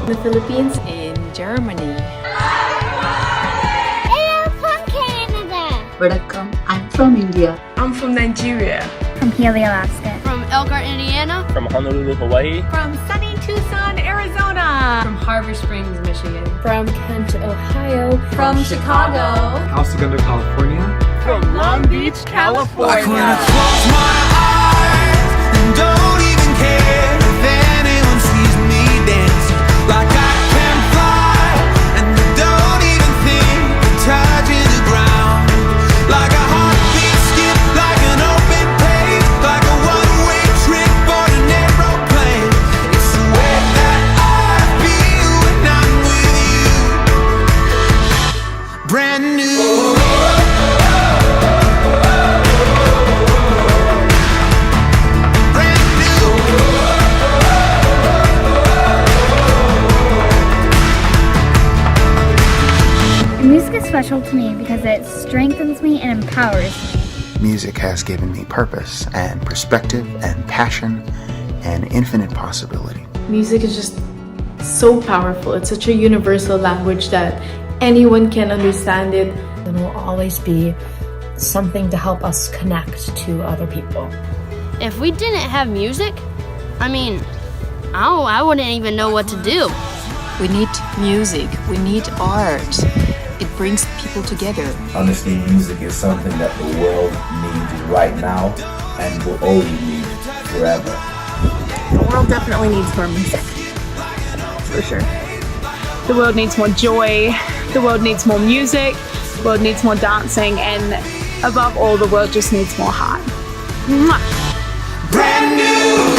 In the Philippines. In Germany. I'm from Canada. Vanakkam, I'm from India. I'm from Nigeria. From Healy, Alaska. From Elkhart, Indiana. From Honolulu, Hawaii. From sunny Tucson, Arizona. From Harbor Springs, Michigan. From Kent, Ohio. From Chicago. El Segundo, California. From Long Beach, California. Like when I close my eyes and don't even care if anyone sees me dancing. Like I can fly and I don't even think of touching the ground. Like a heartbeat skip, like an open page, like a one-way trip on an aeroplane. It's the way that I feel when I'm with you. Brand new. Music is special to me because it strengthens me and empowers me. Music has given me purpose and perspective and passion and infinite possibility. Music is just so powerful. It's such a universal language that anyone can understand it. It will always be something to help us connect to other people. If we didn't have music, I wouldn't even know what to do. We need music. We need art. It brings people together. Honestly, music is something that the world needs right now and will only need forever. The world definitely needs more music, for sure. The world needs more joy, the world needs more music, the world needs more dancing, and above all, the world just needs more heart. Mwah! Brand new.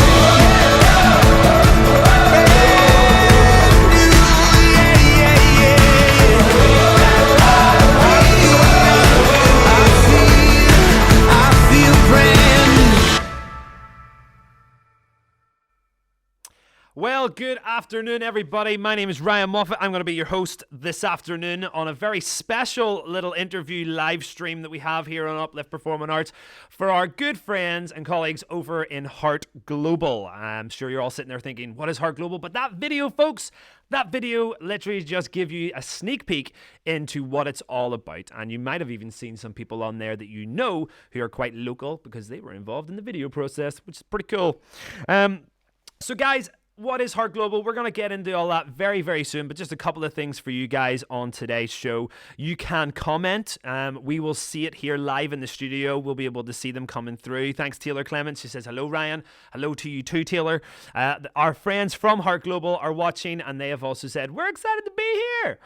Well, good afternoon, everybody. My name is Ryan Moffat. I'm going to be your host this afternoon on a very special little interview live stream that we have here on Uplift Performing Arts for our good friends and colleagues over in Heart Global. I'm sure you're all sitting there thinking, what is Heart Global? But that video, folks, that video literally just gives you a sneak peek into what it's all about. And you might have even seen some people on there that you know who are quite local because they were involved in the video process, which is pretty cool. So guys, what is Heart Global? We're going to get into all that very, very soon, but just a couple of things for you guys on today's show. You can comment. We will see it here live in the studio. We'll be able to see them coming through. Thanks, Taylor Clements. She says, hello, Ryan. Hello to you too, Taylor. Our friends from Heart Global are watching, and they have also said, we're excited to be here.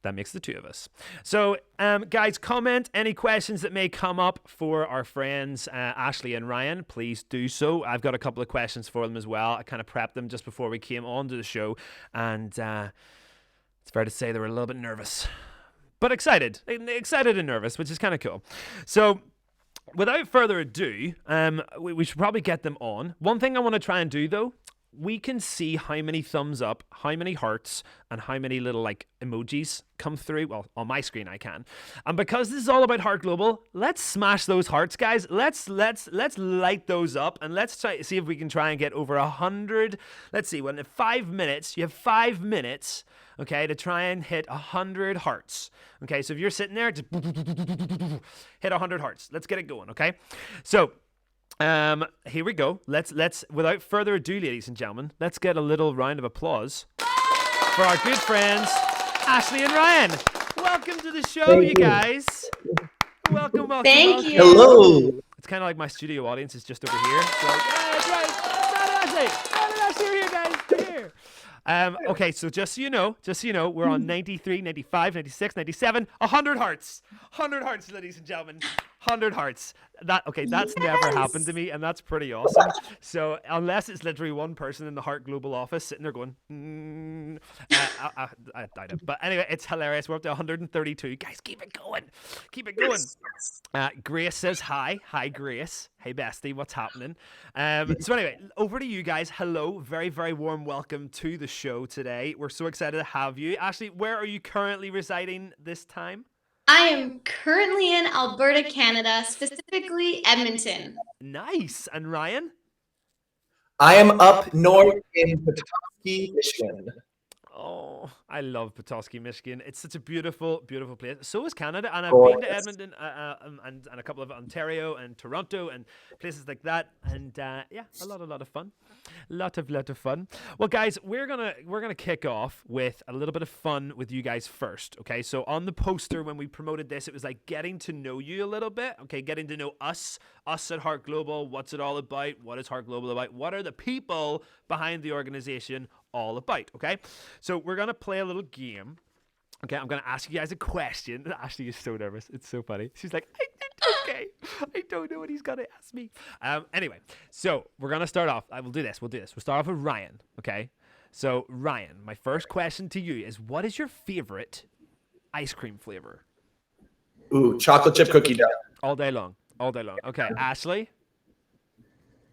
That makes the two of us. So, guys, comment any questions that may come up for our friends Ashley and Ryan. Please do so. I've got a couple of questions for them as well. I kind of prepped them just before we came on to the show, and it's fair to say they were a little bit nervous, but excited and nervous, which is kind of cool. So, without further ado, we should probably get them on. One thing I want to try and do, though, we can see how many thumbs up, how many hearts, and how many little emojis come through. Well, on my screen I can. And because this is all about Heart Global, let's smash those hearts, guys. Let's light those up, and let's see if we can try and get over 100. Let's see. Well, in 5 minutes, you have 5 minutes, okay, to try and hit 100 hearts. Okay, so if you're sitting there, just hit 100 hearts. Let's get it going, okay? So, here we go. Let's without further ado, ladies and gentlemen, let's get a little round of applause for our good friends Ashley and Ryan. Welcome to the show, you guys. Welcome. Thank you. Hello. It's kind of like my studio audience is just over here. So, yeah, that's right. Ashley, you're here, guys. You're here. Okay, so just so you know, we're on 93, 95, 96, 97, 100 hearts. 100 hearts, ladies and gentlemen. 100 hearts. That's never happened to me, and that's pretty awesome. So unless it's literally one person in the Heart Global office sitting there going, I doubt it. But anyway, it's hilarious. We're up to 132. Guys, keep it going. Keep it going. Grace says hi. Hi, Grace. Hey, bestie. What's happening? So anyway, over to you guys. Hello. Very, very warm welcome to the show today. We're so excited to have you. Ashley, where are you currently residing this time? I am currently in Alberta, Canada, specifically Edmonton. Nice. And Ryan? I am up north in Petoskey, Michigan. Oh, I love Petoskey, Michigan. It's such a beautiful, beautiful place. So is Canada, and I've been to Edmonton and a couple of Ontario and Toronto and places like that. And yeah, a lot of fun, lot of fun. Well, guys, we're gonna kick off with a little bit of fun with you guys first. Okay, so on the poster when we promoted this, it was like getting to know you a little bit. Okay, getting to know us at Heart Global. What's it all about? What is Heart Global about? What are the people behind the organization all about? Okay, so we're gonna play a little game. Okay, I'm gonna ask you guys a question. Ashley is so nervous. It's so funny. She's like, okay, I don't know what he's gonna ask me. Anyway, so we're gonna start off. We'll do this. We'll start off with Ryan. Okay, so Ryan, my first question to you is, what is your favorite ice cream flavor? Ooh, chocolate chip cookie dough. All day long. Okay, Ashley.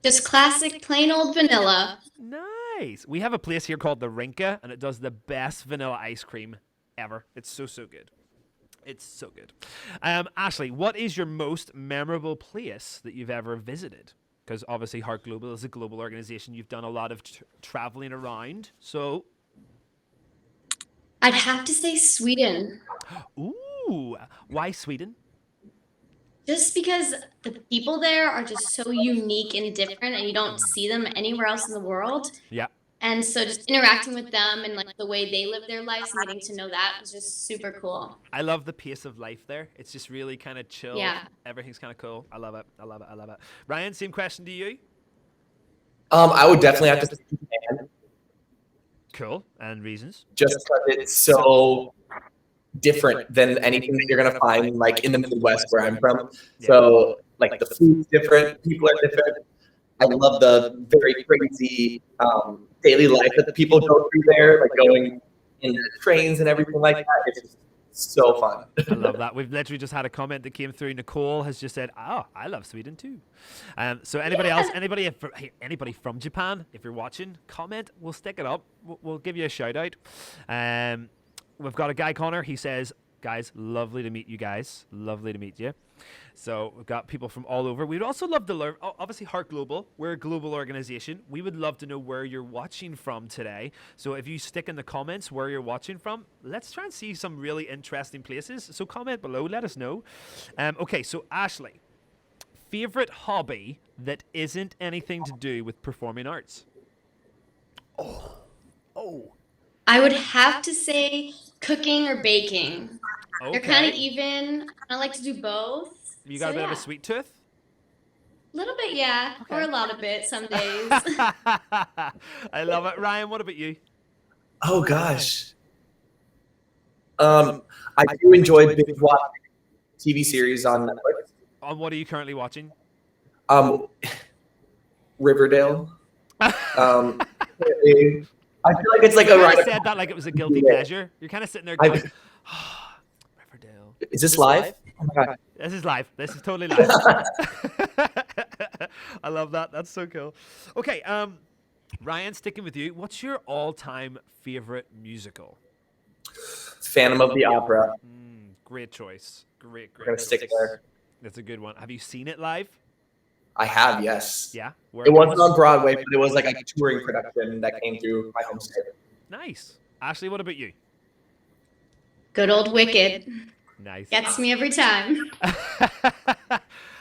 Just classic plain old vanilla. Nice. We have a place here called the Rinka, and it does the best vanilla ice cream ever. It's so good. It's so good. Ashley, what is your most memorable place that you've ever visited? Because obviously Heart Global is a global organization. You've done a lot of traveling around. So I'd have to say Sweden. Ooh, why Sweden? Just because the people there are just so unique and different, and you don't see them anywhere else in the world. Yeah. And so just interacting with them and like the way they live their lives and getting to know that was just super cool. I love the pace of life there. It's just really kind of chill. Yeah. Everything's kind of cool. I love it. Ryan, same question to you. I would definitely have to say Japan. Cool. And reasons? Just because it's so different than anything that you're gonna find like in the Midwest where I'm from. Yeah. So like the food's different, people are different. I love the very crazy daily life that the people go through there, like going in the trains and everything like that. It's just so fun. I love that. We've literally just had a comment that came through. Nicole has just said, "Oh, I love Sweden too." So anybody else, anybody from Japan, if you're watching, comment. We'll stick it up. We'll give you a shout out. We've got a guy, Connor. He says, guys, lovely to meet you guys. Lovely to meet you. So we've got people from all over. We'd also love to learn, obviously Heart Global, we're a global organization. We would love to know where you're watching from today. So if you stick in the comments where you're watching from, let's try and see some really interesting places. So comment below, let us know. Okay, so Ashley, favorite hobby that isn't anything to do with performing arts? Oh. I would have to say cooking or baking. Okay. They're kind of even. I like to do both. You got a bit of a sweet tooth? A little bit, yeah. Okay. Or a lot of it some days. I love it. Ryan, what about you? Oh gosh. I do enjoy binge watching TV series on Netflix. On what are you currently watching? Riverdale. I feel like it's like a ride. Said that like it was a guilty pleasure. You're kind of sitting there going, Riverdale. Is this live? Oh my God. This is live. This is totally live. I love that. That's so cool. Okay, Ryan, sticking with you. What's your all-time favorite musical? Phantom of the Opera. Great choice. Great. I'm gonna stick there. That's a good one. Have you seen it live? I have, yes. Yeah? It wasn't on Broadway, but it was like a touring production that came through my home state. Nice. Ashley, what about you? Good old Wicked. Nice. Gets me every time.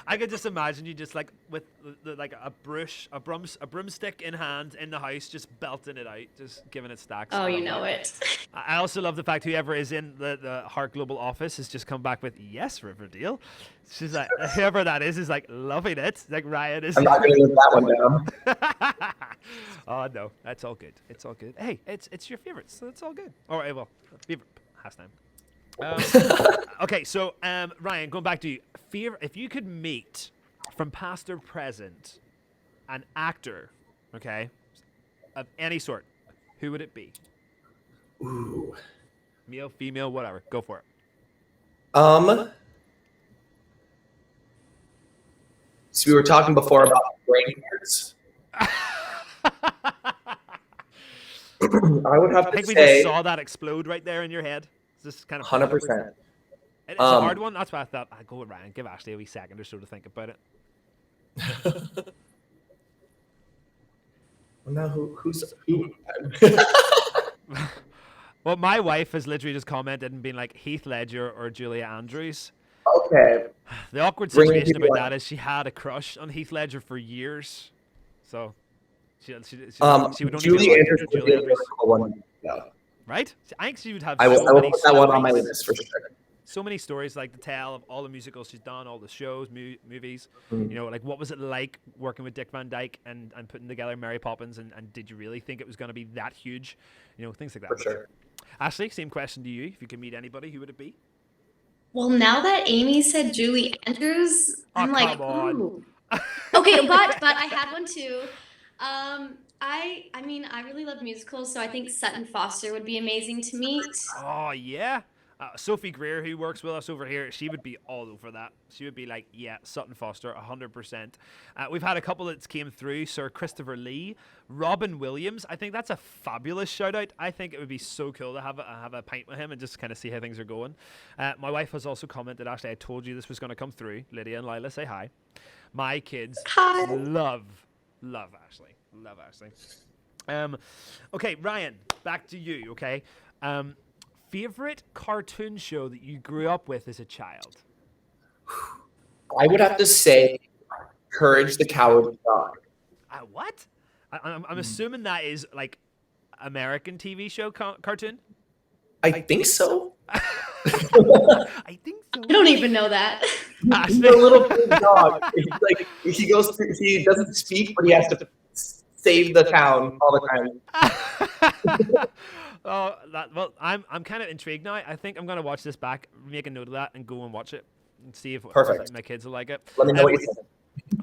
I could just imagine you just like with like a broomstick in hand in the house, just belting it out, just giving it stacks. Oh, you know it. I also love the fact whoever is in the Heart Global office has just come back with, yes, Riverdale. She's like, whoever that is like loving it. Like Ryan is. I'm not going to live that one down. Oh, no, that's all good. It's all good. Hey, it's your favorite, so it's all good. All right, well, favorite pastime. Okay, so Ryan, going back to you, if you could meet from past or present an actor, okay, of any sort, who would it be? Ooh. Male, female, whatever. Go for it. So we were talking before about brain parts. I would have to say. I think we just saw that explode right there in your head. This kind of 100%. It's a hard one. That's why I thought I'd go with Ryan. Give Ashley a wee second or so to think about it. Well, now who's Well, my wife has literally just commented and been like Heath Ledger or Julia Andrews. Okay. The awkward Bringing situation people about in. that is she had a crush on Heath Ledger for years. So she would only Julie be Andrews like would Julie be a Andrews. difficult one to go. Right? I think she would have I will so many put that one on my stories. list for sure. So many stories like to tell of all the musicals she's done, all the shows, movies. Mhm. You know, like what was it like working with Dick Van Dyke and putting together Mary Poppins, and did you really think it was going to be that huge? You know, things like that. For sure. Ashley, same question to you. If you could meet anybody, who would it be? Well, now that Amy said Julie Andrews, I'm like, come on. ooh. Okay, but I had one too. I mean, I really love musicals, so I think Sutton Foster would be amazing to meet. Oh, yeah. Sophie Greer, who works with us over here, she would be all over that. She would be like, yeah, Sutton Foster, 100%. We've had a couple that came through. Sir Christopher Lee, Robin Williams. I think that's a fabulous shout out. I think it would be so cool to have a pint with him and just kind of see how things are going. My wife has also commented, Ashley, I told you this was going to come through. Lydia and Lila, say hi. My kids love Ashley. Love Ashley. Okay, Ryan, back to you, okay? Favorite cartoon show that you grew up with as a child? I would have to say Courage the Cowardly Dog. What? I'm assuming that is like American TV show cartoon? I think so. I think so. I don't even know that. He's a little big dog. He's like he doesn't speak, but he has to save the town all the time. Oh, well, I'm kind of intrigued now. I think I'm gonna watch this back, make a note of that, and go and watch it and see if Perfect. my kids will like it. Let me know what you think.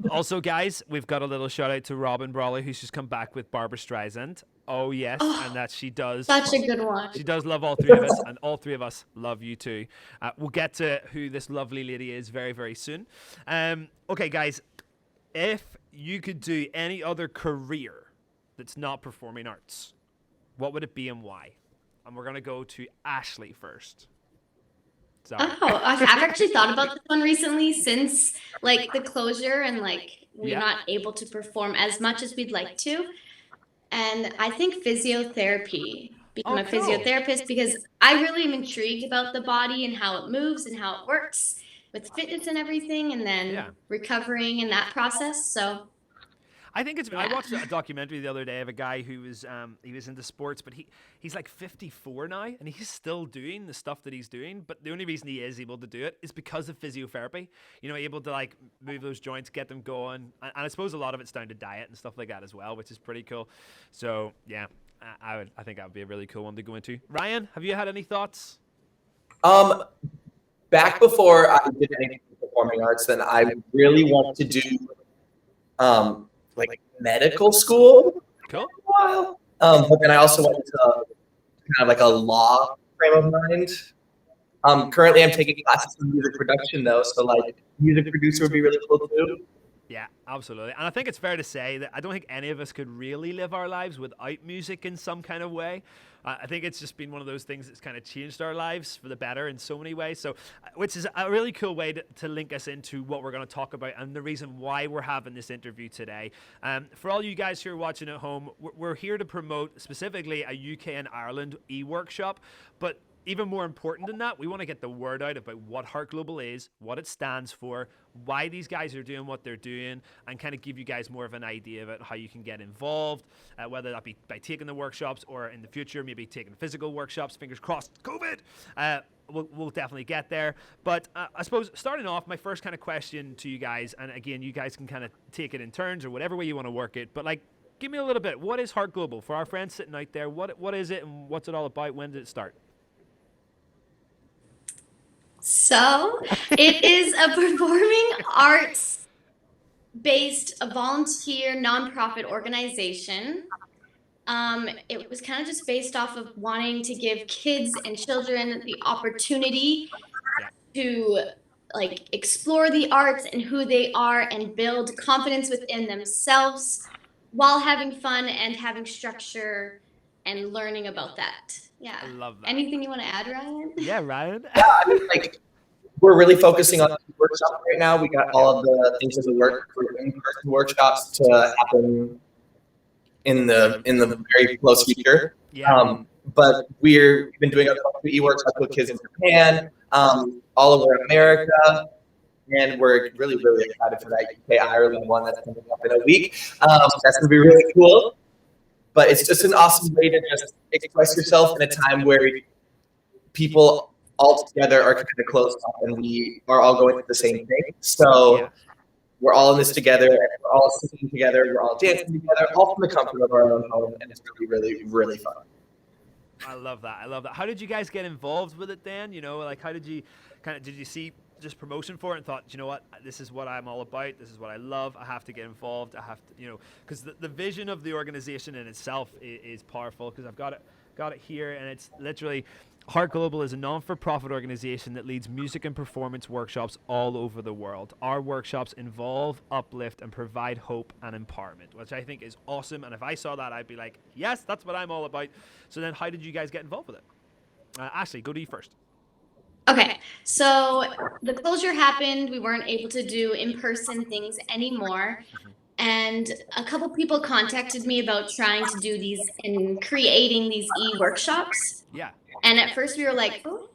Also, guys, we've got a little shout out to Robin Brawley, who's just come back with Barbara Streisand. Oh yes, and that she does. Such a good one. She does love all three of us, and all three of us love you too. We'll get to who this lovely lady is very, very soon. Okay, guys, if you could do any other career that's not performing arts, what would it be and why? And we're gonna go to Ashley first. Sorry. Oh, I've actually thought about this one recently since like the closure and like we're not able to perform as much as we'd like to. And I think physiotherapy, become a physiotherapist, because I really am intrigued about the body and how it moves and how it works with fitness and everything, and then recovering in that process. So I think it's. I watched a documentary the other day of a guy who was he was into sports, but he's like 54 now, and he's still doing the stuff that he's doing. But the only reason he is able to do it is because of physiotherapy. You know, able to like move those joints, get them going, and I suppose a lot of it's down to diet and stuff like that as well, which is pretty cool. So yeah, I think that would be a really cool one to go into. Ryan, have you had any thoughts? Back before I did anything with performing arts, then I really wanted to do like medical school for a while. But then I also went to kind of like a law frame of mind. Currently I'm taking classes in music production though, so like music producer would be really cool too. Yeah, absolutely. And I think it's fair to say that I don't think any of us could really live our lives without music in some kind of way. I think it's just been one of those things that's kind of changed our lives for the better in so many ways. So, which is a really cool way to link us into what we're going to talk about and the reason why we're having this interview today. For all you guys who are watching at home, we're here to promote specifically a UK and Ireland e-workshop, but even more important than that, we want to get the word out about what Heart Global is, what it stands for, why these guys are doing what they're doing, and kind of give you guys more of an idea about how you can get involved, whether that be by taking the workshops or in the future, maybe taking physical workshops, fingers crossed, COVID. We'll definitely get there. But I suppose starting off, my first kind of question to you guys, and again, you guys can kind of take it in turns or whatever way you want to work it, but like, give me a little bit. What is Heart Global? For our friends sitting out there, what is it and what's it all about? When did it start? So it is a performing arts based volunteer nonprofit organization. It was kind of just based off of wanting to give kids and children the opportunity to like explore the arts and who they are and build confidence within themselves while having fun and having structure and learning about that. Yeah. I love that. Anything you want to add, Ryan? Yeah, Ryan. I mean, like we're really focusing on workshops right now. We got all of the things that we work for in-person workshops to happen in the very close future. Yeah. but we've been doing a bunch of e-workshops with kids in Japan, all over America, and we're really, really excited for that UK Ireland one that's coming up in a week. That's going to be really cool. But it's just an awesome way to just express yourself in a time where people all together are kind of close up and we are all going through the same thing. So we're all in this together, we're all singing together, we're all dancing together, all from the comfort of our own home, and it's really, really, really fun. I love that. I love that. How did you guys get involved with it, Dan? You know, like how did you did you see just promotion for it and thought, you know what, this is what I'm all about, this is what I love, I have to get involved, I have to, you know, because the vision of the organization in itself is powerful, because I've got it here, and it's literally, Heart Global is a non-for-profit organization that leads music and performance workshops all over the world. Our workshops involve, uplift, and provide hope and empowerment, which I think is awesome, and if I saw that, I'd be like, yes, that's what I'm all about. So then how did you guys get involved with it? Ashley, go to you first. Okay, so the closure happened. We weren't able to do in-person things anymore. And a couple people contacted me about trying to do these and creating these e-workshops. Yeah. And at first we were like, oh,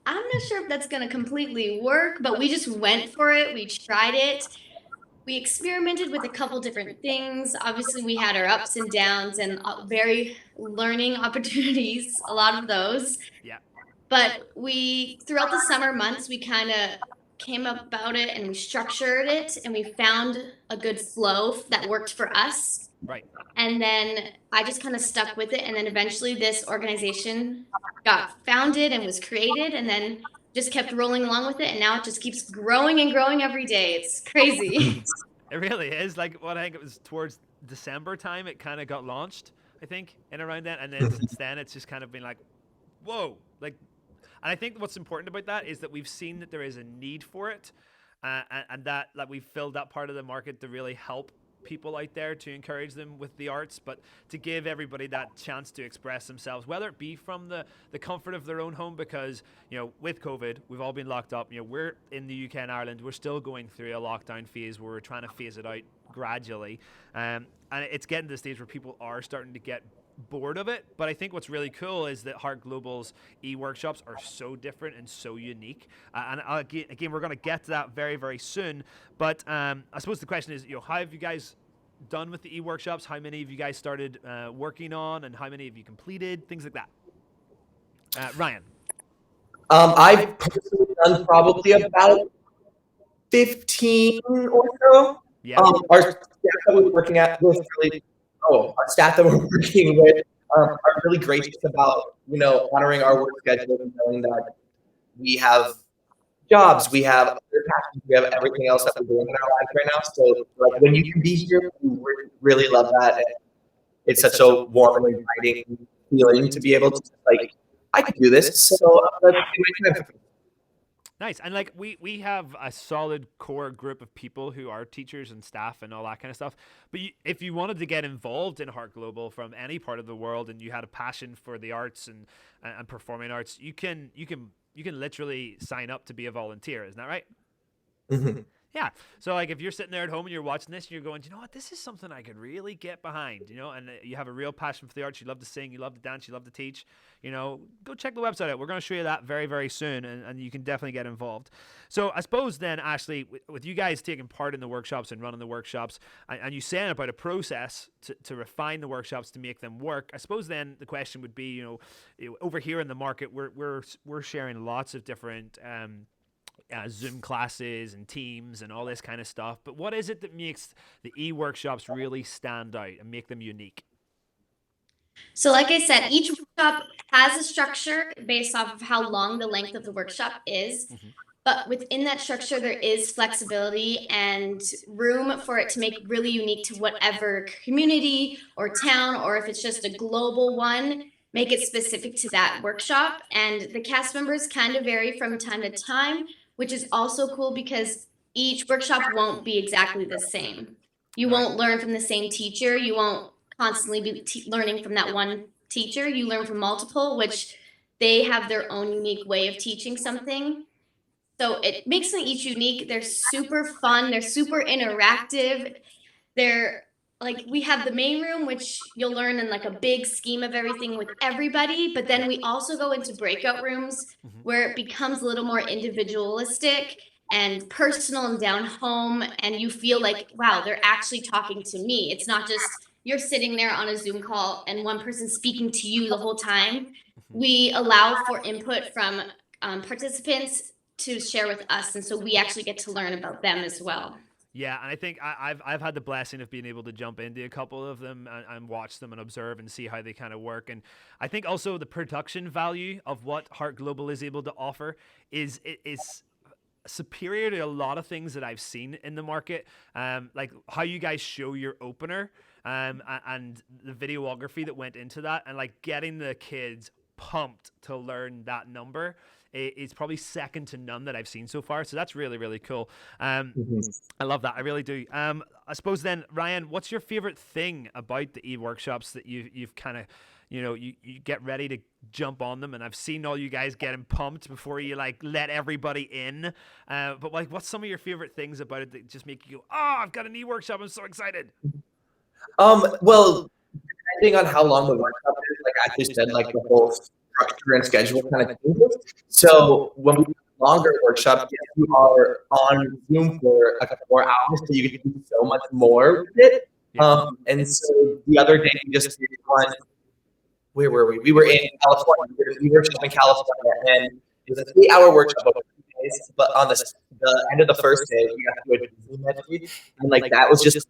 I'm not sure if that's going to completely work, but we just went for it. We tried it. We experimented with a couple different things. Obviously, we had our ups and downs and very learning opportunities, a lot of those. Yeah. But throughout the summer months, we kind of came about it and we structured it and we found a good flow that worked for us. Right. And then I just kind of stuck with it. And then eventually this organization got founded and was created and then just kept rolling along with it. And now it just keeps growing and growing every day. It's crazy. It really is. Like, I think it was towards December time it kind of got launched, I think, and around then. And then since then it's just kind of been like, whoa, like. And I think what's important about that is that we've seen that there is a need for it, and that we've filled that part of the market to really help people out there, to encourage them with the arts, but to give everybody that chance to express themselves, whether it be from the comfort of their own home, because, you know, with COVID, we've all been locked up. You know, we're in the UK and Ireland, we're still going through a lockdown phase where we're trying to phase it out gradually, and it's getting to the stage where people are starting to get bored of it. But I think what's really cool is that Heart Global's e-workshops are so different and so unique, and again we're going to get to that very, very soon. But I suppose the question is, you know, how have you guys done with the e-workshops? How many of you guys started working on, and how many of you completed, things like that? Ryan. I've personally done probably about 15 or so. Yeah. Our staff that we're working with are really gracious about, you know, honoring our work schedule and knowing that we have jobs, we have other passions, we have everything else that we're doing in our lives right now. So like, when you can be here, we really love that. And it's such a warm and inviting feeling to be able to, like, I can do this. So let's do my time. Nice. And like we have a solid core group of people who are teachers and staff and all that kind of stuff. But if you wanted to get involved in Heart Global from any part of the world, and you had a passion for the arts and performing arts, you can literally sign up to be a volunteer. Isn't that right? Mm-hmm. Yeah. So like if you're sitting there at home and you're watching this and you're going, you know what, this is something I could really get behind, you know, and you have a real passion for the arts, you love to sing, you love to dance, you love to teach, you know, go check the website out. We're going to show you that very, very soon, and you can definitely get involved. So I suppose then, Ashley, with you guys taking part in the workshops and running the workshops, and you saying about a process to refine the workshops to make them work, I suppose then the question would be, you know, over here in the market, we're sharing lots of different Zoom classes and Teams and all this kind of stuff. But what is it that makes the e-workshops really stand out and make them unique? So like I said, each workshop has a structure based off of how long the length of the workshop is. Mm-hmm. But within that structure, there is flexibility and room for it to make really unique to whatever community or town, or if it's just a global one, make it specific to that workshop. And the cast members kind of vary from time to time, which is also cool because each workshop won't be exactly the same. You won't learn from the same teacher. You won't constantly be learning from that one teacher. You learn from multiple, which they have their own unique way of teaching something. So it makes them each unique. They're super fun. They're super interactive. They're like we have the main room, which you'll learn in like a big scheme of everything with everybody, but then we also go into breakout rooms where it becomes a little more individualistic and personal and down home, and you feel like, wow, they're actually talking to me. It's not just you're sitting there on a Zoom call and one person speaking to you the whole time. We allow for input from participants to share with us, and so we actually get to learn about them as well. Yeah, and I think I've had the blessing of being able to jump into a couple of them and watch them and observe and see how they kind of work. And I think also the production value of what Heart Global is able to offer is superior to a lot of things that I've seen in the market. Like how you guys show your opener, and the videography that went into that, and like getting the kids pumped to learn that number. It's probably second to none that I've seen so far. So that's really, really cool. I love that. I really do. I suppose then, Ryan, what's your favorite thing about the e-workshops that you've kind of, you get ready to jump on them, and I've seen all you guys getting pumped before you like let everybody in. But like, what's some of your favorite things about it that just make you go, oh, I've got an e-workshop, I'm so excited? Well, depending on how long the workshop is, like I just said, like the whole structure and schedule kind of changes. So when we do longer workshops, you are on Zoom for like 4 hours, so you get to do so much more with it. And so the other day we just did one. Where were we? We were in California. We did a workshop in California, and it was a 3-hour workshop over 2 days. But on the end of the first day, we got to do a Zoom meeting, and like that was just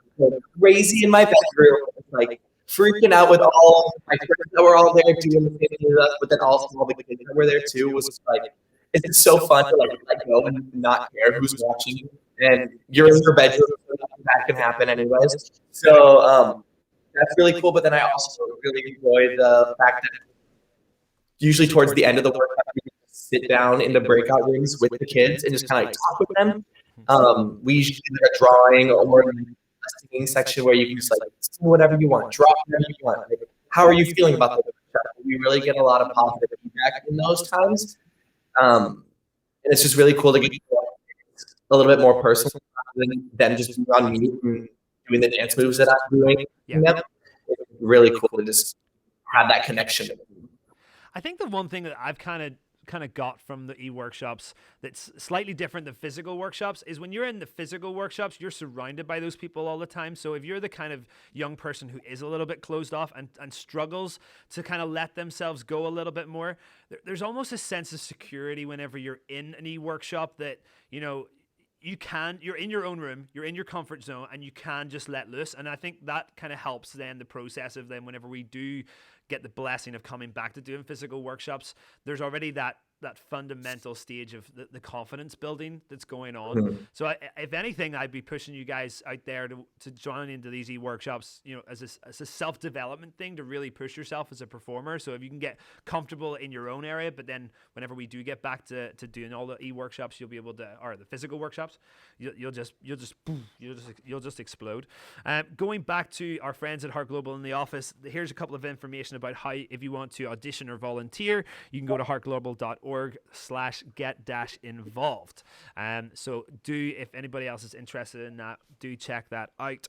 crazy in my bedroom, like freaking out with all my friends that were all there doing the same thing as us, but then also all the kids that were there too. Was like, it's so fun to like let go and not care who's watching you, and you're in your bedroom, so that can happen anyways. So that's really cool. But then I also really enjoy the fact that usually towards the end of the workshop, you can sit down in the breakout rooms with the kids and just kind of like talk with them. We usually do like a drawing or a singing section where you can just like sing whatever you want, draw whatever you want. Like, how are you feeling about the workshop? We really get a lot of positive feedback in those times. And it's just really cool to get a little bit more personal than just being on mute and doing the dance moves that I'm doing. Yeah. It's really cool to just have that connection. I think the one thing that I've kind of got from the e-workshops that's slightly different than physical workshops is when you're in the physical workshops, you're surrounded by those people all the time. So if you're the kind of young person who is a little bit closed off and struggles to kind of let themselves go a little bit more, there's almost a sense of security whenever you're in an e-workshop that, you're in your own room, you're in your comfort zone, and you can just let loose. And I think that kind of helps then the process of then whenever we do get the blessing of coming back to doing physical workshops, there's already that fundamental stage of the confidence building that's going on. So if anything, I'd be pushing you guys out there to join into these e-workshops, as a self-development thing to really push yourself as a performer. So if you can get comfortable in your own area, but then whenever we do get back to doing all the e-workshops, you'll be able to, or the physical workshops, you'll just explode. Going back to our friends at Heart Global in the office, here's a couple of information about how, if you want to audition or volunteer, you can go to heartglobal.org/get-involved. So if anybody else is interested in that, do check that out.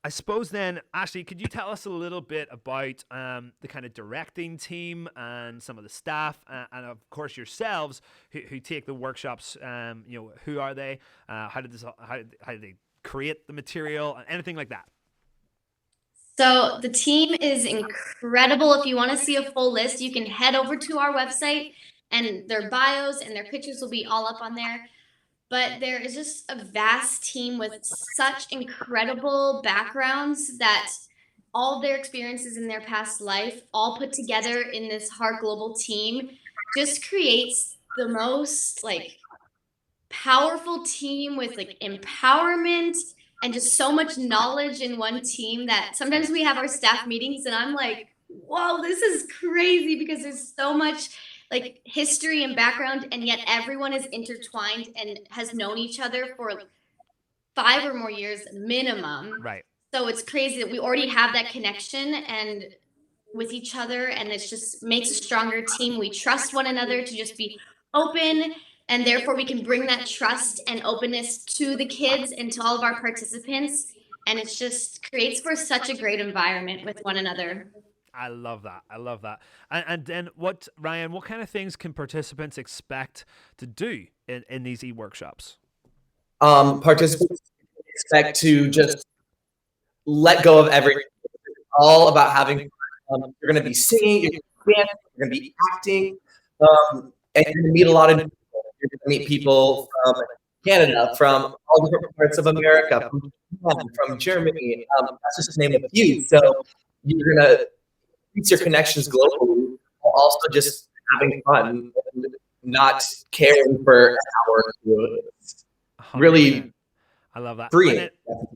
I suppose then, Ashley, could you tell us a little bit about the kind of directing team and some of the staff, and of course yourselves who take the workshops? Who are they? How did they create the material? Anything like that? So the team is incredible. If you want to see a full list, you can head over to our website, and their bios and their pictures will be all up on there. But there is just a vast team with such incredible backgrounds that all their experiences in their past life, all put together in this Heart Global team, just creates the most powerful team with empowerment and just so much knowledge in one team that sometimes we have our staff meetings and I'm like, whoa, this is crazy because there's so much history and background, and yet everyone is intertwined and has known each other for 5 or more years minimum. Right. So it's crazy that we already have that connection and with each other, and it just makes a stronger team. We trust one another to just be open, and therefore we can bring that trust and openness to the kids and to all of our participants. and it's just creates for such a great environment with one another. I love that. I love that. And then Ryan, what kind of things can participants expect to do in these e-workshops? Participants expect to just let go of everything. It's all about having fun. You're going to be singing, you're going to be dancing, you're going to be acting, and you're going to meet a lot of people. You're going to meet people from Canada, from all different parts of America, from Japan, from Germany. That's just to name a few. So you're going to increase your connections globally, while also just having fun and not caring for hours. It's really I love that. freeing.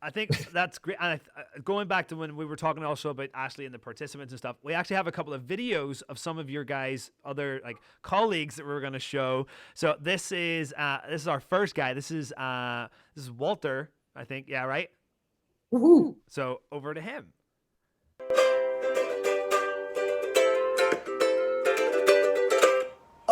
I think that's great. And going back to when we were talking also about Ashley and the participants and stuff, we actually have a couple of videos of some of your guys' other like colleagues that we're going to show. So this is our first guy. This is Walter, I think. Yeah, right. Woohoo! So over to him.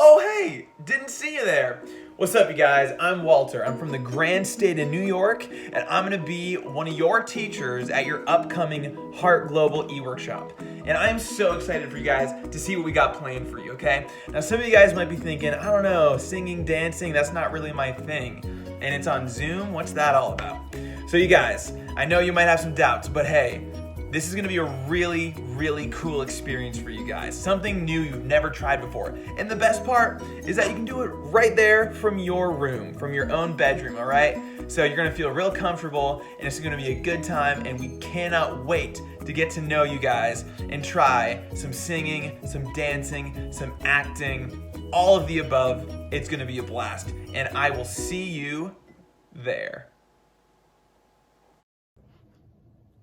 Oh, hey, didn't see you there. What's up, you guys? I'm Walter. I'm from the grand state of New York, and I'm going to be one of your teachers at your upcoming Heart Global e-workshop. And I'm so excited for you guys to see what we got planned for you, okay? Now, some of you guys might be thinking, I don't know, singing, dancing, that's not really my thing. And it's on Zoom, what's that all about? So you guys, I know you might have some doubts, but hey, this is going to be a really, really cool experience for you guys. Something new you've never tried before. And the best part is that you can do it right there from your room, from your own bedroom, all right? So you're going to feel real comfortable, and it's going to be a good time, and we cannot wait to get to know you guys and try some singing, some dancing, some acting, all of the above. It's going to be a blast, and I will see you there.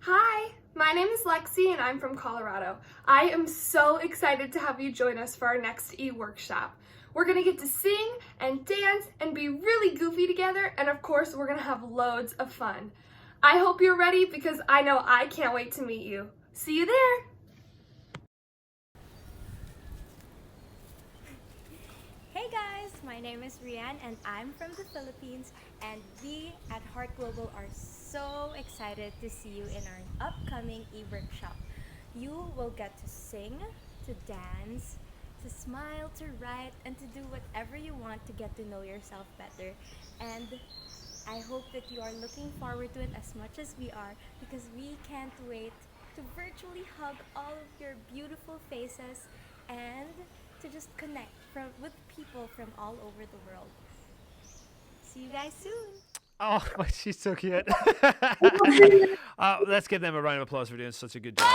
Hi, my name is Lexi and I'm from Colorado. I am so excited to have you join us for our next e-workshop. We're gonna get to sing and dance and be really goofy together, and of course we're gonna have loads of fun. I hope you're ready because I know I can't wait to meet you. See you there! Hey guys, my name is Rian and I'm from the Philippines, and we at Heart Global are so excited to see you in our upcoming e-workshop. You will get to sing, to dance, to smile, to write, and to do whatever you want to get to know yourself better. And I hope that you are looking forward to it as much as we are, because we can't wait to virtually hug all of your beautiful faces and to just connect with people from all over the world. See you guys soon. Oh, she's so cute. Let's give them a round of applause for doing such a good job.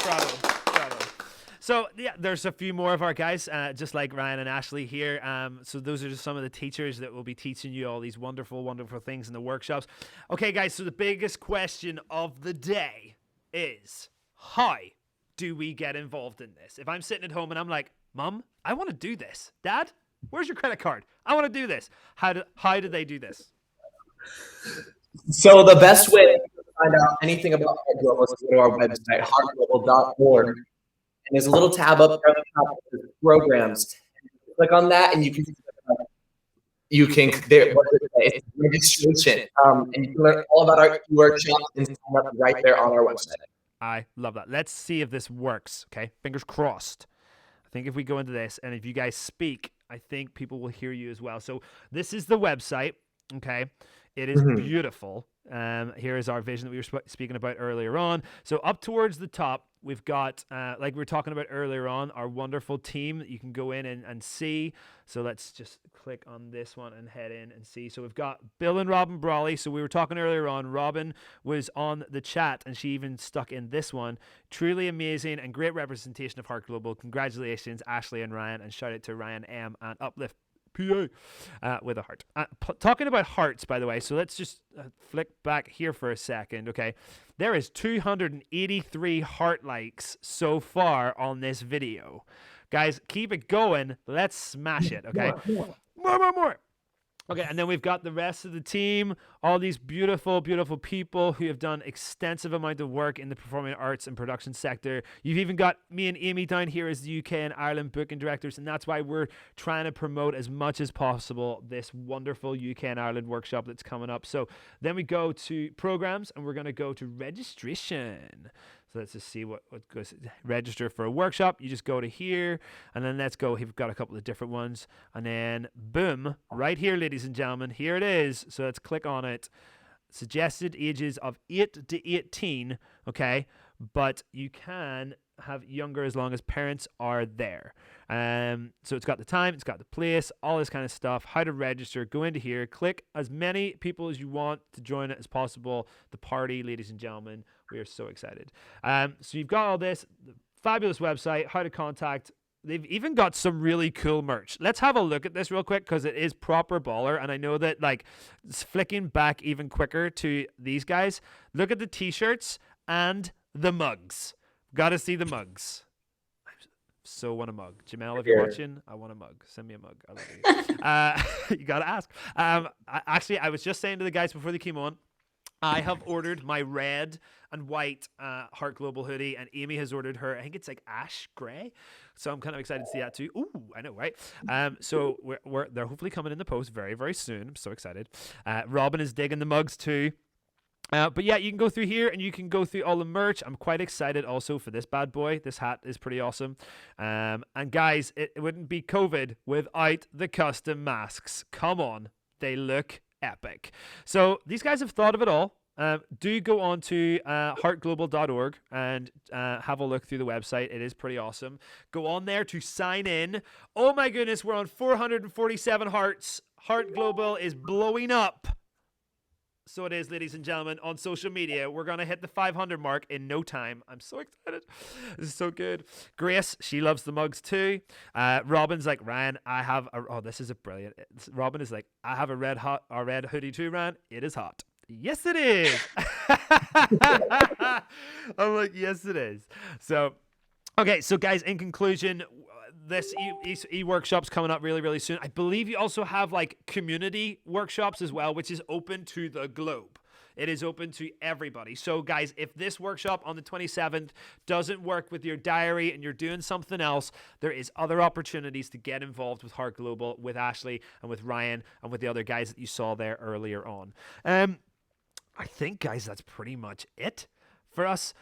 Bravo. So yeah, there's a few more of our guys, just like Ryan and Ashley here. So those are just some of the teachers that will be teaching you all these wonderful, wonderful things in the workshops. Okay, guys, so the biggest question of the day is, how do we get involved in this? If I'm sitting at home and I'm like, Mom, I want to do this. Dad, where's your credit card? I want to do this. How do they do this? So the best way to find out anything about Heart Global is to go to our website, heartglobal.org. And there's a little tab up there at the top that says programs. Click on that and you can it's registration. And you can learn all about our workshops and sign up right there on our website. I love that. Let's see if this works. Okay, fingers crossed. I think if we go into this and if you guys speak, I think people will hear you as well. So this is the website. Okay, it is beautiful. Here is our vision that we were speaking about earlier on. So up towards the top, we've got, like we were talking about earlier on, our wonderful team that you can go in and see. So let's just click on this one and head in and see. So we've got Bill and Robin Brawley. So we were talking earlier on, Robin was on the chat and she even stuck in this one. Truly amazing and great representation of Heart Global. Congratulations, Ashley and Ryan, and shout out to Ryan M and Uplift PA with a heart. Talking about hearts, by the way, so let's just flick back here for a second, okay? There is 283 heart likes so far on this video. Guys, keep it going. Let's smash it, okay? More. Okay, and then we've got the rest of the team, all these beautiful, beautiful people who have done extensive amount of work in the performing arts and production sector. You've even got me and Amy down here as the UK and Ireland booking directors, and that's why we're trying to promote as much as possible this wonderful UK and Ireland workshop that's coming up. So then we go to programs, and we're going to go to registration. So let's just see what goes. Register for a workshop. You just go to here, and then let's go. We've got a couple of different ones, and then boom, right here, ladies and gentlemen, here it is. So let's click on it. Suggested ages of 8 to 18. Okay, but you can have younger as long as parents are there. So it's got the time, it's got the place, all this kind of stuff. How to register? Go into here, click as many people as you want to join it as possible. The party, ladies and gentlemen. We are so excited. So you've got all this fabulous website, how to contact. They've even got some really cool merch. Let's have a look at this real quick because it is proper baller. And I know that, like, flicking back even quicker to these guys, look at the t-shirts and the mugs. Got to see the mugs. I so want a mug. Jamel, if you're watching, I want a mug. Send me a mug. I love you. You got to ask. I was just saying to the guys before they came on, I have ordered my red and white Heart Global hoodie, and Amy has ordered her, I think it's like ash gray. So I'm kind of excited to see that too. Ooh, I know, right? So they're hopefully coming in the post very, very soon. I'm so excited. Robin is digging the mugs too. But yeah, you can go through here and you can go through all the merch. I'm quite excited also for this bad boy. This hat is pretty awesome. And guys, it wouldn't be COVID without the custom masks. Come on. They look epic. So these guys have thought of it all. Do go on to heartglobal.org and have a look through the website. It is pretty awesome. Go on there to sign in. Oh my goodness, we're on 447 hearts. Heart Global is blowing up. So it is, ladies and gentlemen, on social media. We're going to hit the 500 mark in no time. I'm so excited. This is so good. Grace, she loves the mugs too. Robin's like, Ryan, I have a... Oh, this is a brilliant... Robin is like, I have a red hoodie too, Ryan. It is hot. Yes, it is. I'm like, yes, it is. So, okay, so guys, in conclusion... This e-workshop's coming up really, really soon. I believe you also have like community workshops as well, which is open to the globe. It is open to everybody. So guys, if this workshop on the 27th doesn't work with your diary and you're doing something else, there is other opportunities to get involved with Heart Global, with Ashley and with Ryan and with the other guys that you saw there earlier on. I think, guys, that's pretty much it for us.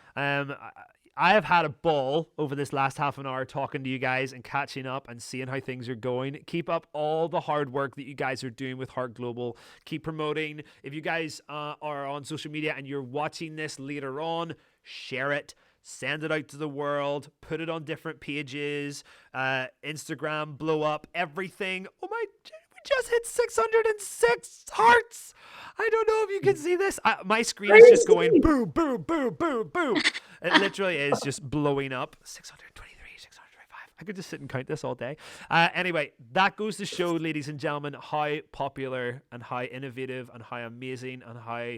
I have had a ball over this last half an hour talking to you guys and catching up and seeing how things are going. Keep up all the hard work that you guys are doing with Heart Global. Keep promoting. If you guys are on social media and you're watching this later on, share it. Send it out to the world. Put it on different pages. Instagram, blow up, everything. Oh my... We just hit 606 hearts. I don't know if you can see this. My screen is just going boom, boom, boom, boom, boom. It literally is just blowing up. 623, 625. I could just sit and count this all day. Anyway, that goes to show, ladies and gentlemen, how popular and how innovative and how amazing and how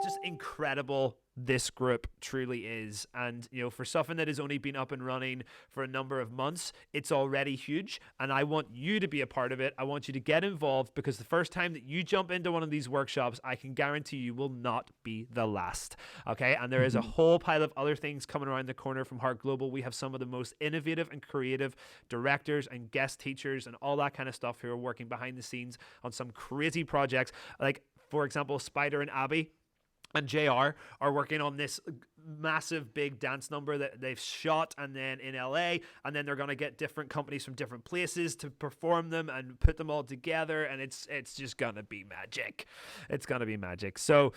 just incredible this group truly is. And you know, for something that has only been up and running for a number of months, it's already huge, and I want you to be a part of it. I want you to get involved, because the first time that you jump into one of these workshops, I can guarantee you will not be the last. Okay, and there is a whole pile of other things coming around the corner from Heart Global. We have some of the most innovative and creative directors and guest teachers and all that kind of stuff who are working behind the scenes on some crazy projects. Like, for example, Spider and Abby and JR are working on this massive big dance number that they've shot and then in LA, and then they're going to get different companies from different places to perform them and put them all together, and it's just going to be magic. It's going to be magic. So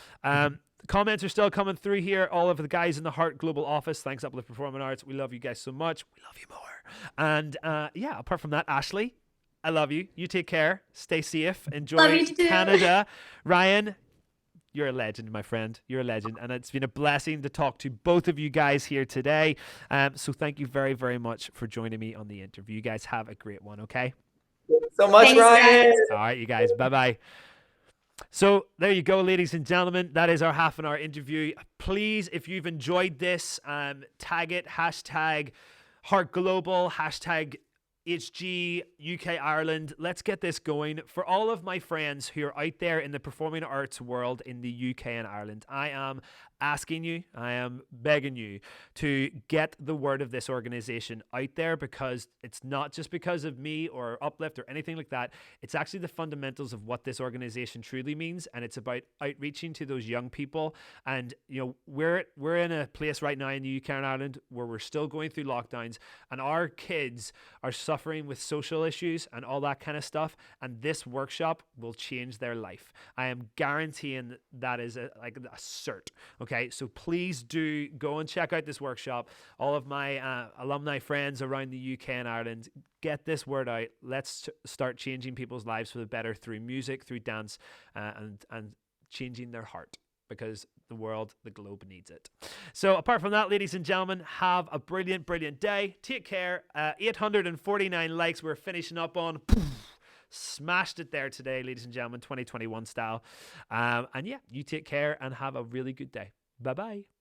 comments are still coming through here. All of the guys in the Heart Global office, thanks Uplift Performing Arts. We love you guys so much. We love you more. And yeah, apart from that, Ashley, I love you. You take care. Stay safe. Enjoy Canada. Ryan, you're a legend, my friend. You're a legend. And it's been a blessing to talk to both of you guys here today. So thank you very, very much for joining me on the interview. You guys have a great one, okay? So much, Ryan. All right, you guys. Bye-bye. So there you go, ladies and gentlemen. That is our half an hour interview. Please, if you've enjoyed this, tag it, hashtag Heart Global, hashtag HG, UK, Ireland, let's get this going. For all of my friends who are out there in the performing arts world in the UK and Ireland, I am asking you, I am begging you to get the word of this organization out there, because it's not just because of me or Uplift or anything like that. It's actually the fundamentals of what this organization truly means, and it's about outreaching to those young people. And you know, we're in a place right now in the UK and Ireland where we're still going through lockdowns, and our kids are suffering with social issues and all that kind of stuff, and this workshop will change their life. I am guaranteeing that is a cert. Okay, so please do go and check out this workshop. All of my alumni friends around the UK and Ireland, get this word out. Let's start changing people's lives for the better through music, through dance, and changing their heart, because the world, the globe needs it. So apart from that, ladies and gentlemen, have a brilliant, brilliant day. Take care. 849 likes we're finishing up on. Smashed it there today, ladies and gentlemen, 2021 style. And yeah, you take care and have a really good day. Bye-bye.